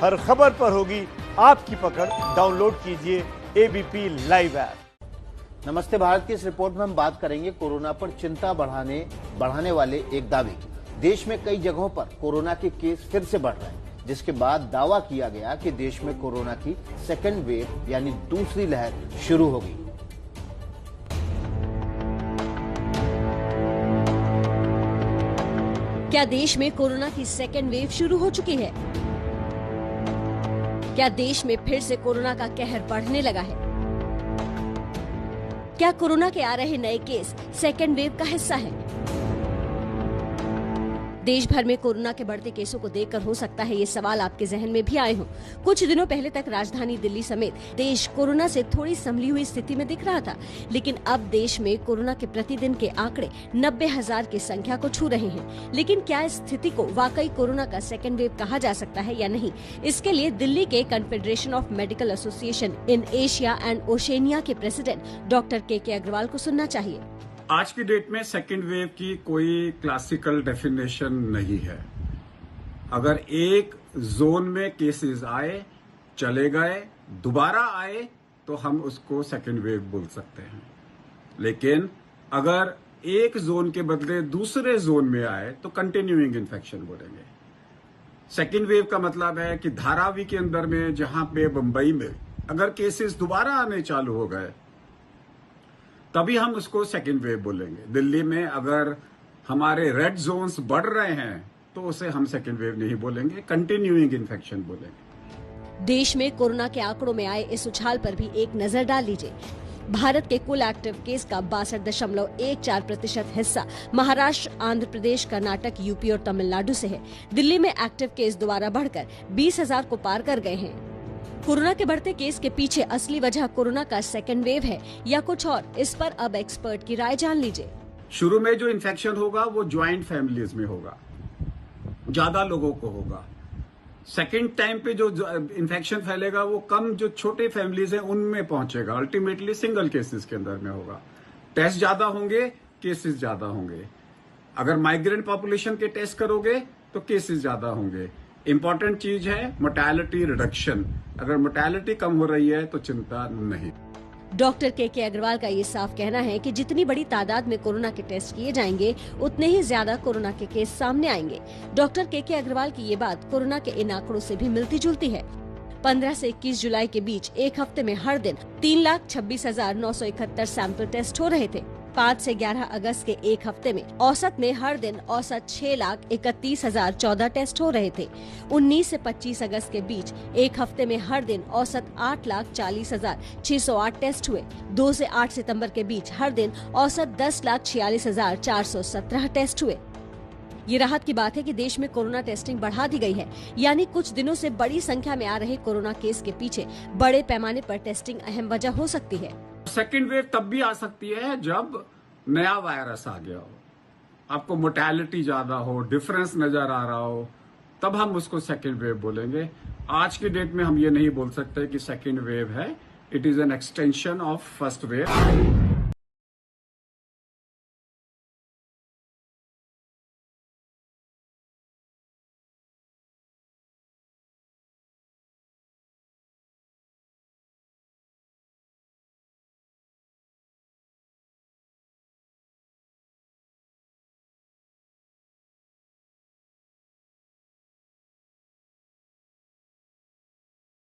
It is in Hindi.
हर खबर पर होगी आपकी पकड़। डाउनलोड कीजिए एबीपी लाइव ऐप। नमस्ते भारत की इस रिपोर्ट में हम बात करेंगे कोरोना पर चिंता बढ़ाने वाले एक दावे की। देश में कई जगहों पर कोरोना के केस फिर से बढ़ रहे हैं, जिसके बाद दावा किया गया कि देश में कोरोना की सेकेंड वेव यानी दूसरी लहर शुरू होगी। क्या देश में कोरोना की सेकेंड वेव शुरू हो चुकी है? क्या देश में फिर से कोरोना का कहर बढ़ने लगा है? क्या कोरोना के आ रहे नए केस सेकेंड वेव का हिस्सा है? देश भर में कोरोना के बढ़ते केसों को देखकर हो सकता है ये सवाल आपके जहन में भी आए हों। कुछ दिनों पहले तक राजधानी दिल्ली समेत देश कोरोना से थोड़ी संभली हुई स्थिति में दिख रहा था, लेकिन अब देश में कोरोना के प्रतिदिन के आंकड़े 90,000 की संख्या को छू रहे हैं। लेकिन क्या इस स्थिति को वाकई कोरोना का सेकेंड वेव कहा जा सकता है या नहीं, इसके लिए दिल्ली के confederation of medical association in Asia and Oceania के प्रेसिडेंट डॉक्टर के अग्रवाल को सुनना चाहिए। आज की डेट में सेकेंड वेव की कोई क्लासिकल डेफिनेशन नहीं है। अगर एक जोन में केसेस आए, चले गए, दोबारा आए, तो हम उसको सेकेंड वेव बोल सकते हैं। लेकिन अगर एक जोन के बदले दूसरे जोन में आए तो कंटिन्यूइंग इन्फेक्शन बोलेंगे। सेकेंड वेव का मतलब है कि धारावी के अंदर में, जहां पे बंबई में अगर केसेस दोबारा आने चालू हो गए तभी हम उसको सेकेंड वेव बोलेंगे। दिल्ली में अगर हमारे रेड जोन्स बढ़ रहे हैं तो उसे हम सेकेंड वेव नहीं बोलेंगे, कंटिन्यूइंग इन्फेक्शन बोलेंगे। देश में कोरोना के आंकड़ों में आए इस उछाल पर भी एक नजर डाल लीजिए। भारत के कुल एक्टिव केस का 62.14% हिस्सा महाराष्ट्र, आंध्र प्रदेश, कर्नाटक, यूपी और तमिलनाडु से है। दिल्ली में एक्टिव केस दोबारा बढ़कर 20,000 को पार कर गए हैं। कोरोना के बढ़ते केस के पीछे असली वजह कोरोना का सेकेंड वेव है या कुछ और, इस पर अब एक्सपर्ट की राय जान लीजिए। शुरू में जो इन्फेक्शन होगा वो ज्वाइंट फैमिलीज में होगा, ज्यादा लोगों को होगा। सेकेंड टाइम पे जो इन्फेक्शन फैलेगा वो कम, जो छोटे फैमिलीज हैं उनमें पहुंचेगा। अल्टीमेटली सिंगल केसेस के अंदर में होगा। टेस्ट ज्यादा होंगे, केसेस ज्यादा होंगे। अगर माइग्रेंट पॉपुलेशन के टेस्ट करोगे तो केसेस ज्यादा होंगे। इंपॉर्टेंट चीज है मोर्टेलिटी रिडक्शन। अगर मोर्टेलिटी कम हो रही है तो चिंता नहीं। डॉक्टर के अग्रवाल का ये साफ कहना है कि जितनी बड़ी तादाद में कोरोना के टेस्ट किए जाएंगे उतने ही ज्यादा कोरोना के केस सामने आएंगे। डॉक्टर के अग्रवाल की ये बात कोरोना के इन आंकड़ों से भी मिलती जुलती है। 15 से 21 जुलाई के बीच एक हफ्ते में हर दिन 3,26,971 सैंपल टेस्ट हो रहे थे। 5 से 11 अगस्त के एक हफ्ते में औसत में हर दिन औसत 6,31,014 टेस्ट हो रहे थे। 19 से 25 अगस्त के बीच एक हफ्ते में हर दिन औसत 8,40,608 टेस्ट हुए। 2 से 8 सितंबर के बीच हर दिन औसत 10,46,417 टेस्ट हुए। ये राहत की बात है कि देश में कोरोना टेस्टिंग बढ़ा दी गई है, यानी कुछ दिनों से बड़ी संख्या में आ रहे कोरोना केस के पीछे बड़े पैमाने पर टेस्टिंग अहम वजह हो सकती है। सेकेंड वेव तब भी आ सकती है जब नया वायरस आ गया हो, आपको मोर्टेलिटी ज्यादा हो, डिफरेंस नजर आ रहा हो, तब हम उसको सेकेंड वेव बोलेंगे। आज की डेट में हम ये नहीं बोल सकते कि सेकेंड वेव है। It is an extension of first wave.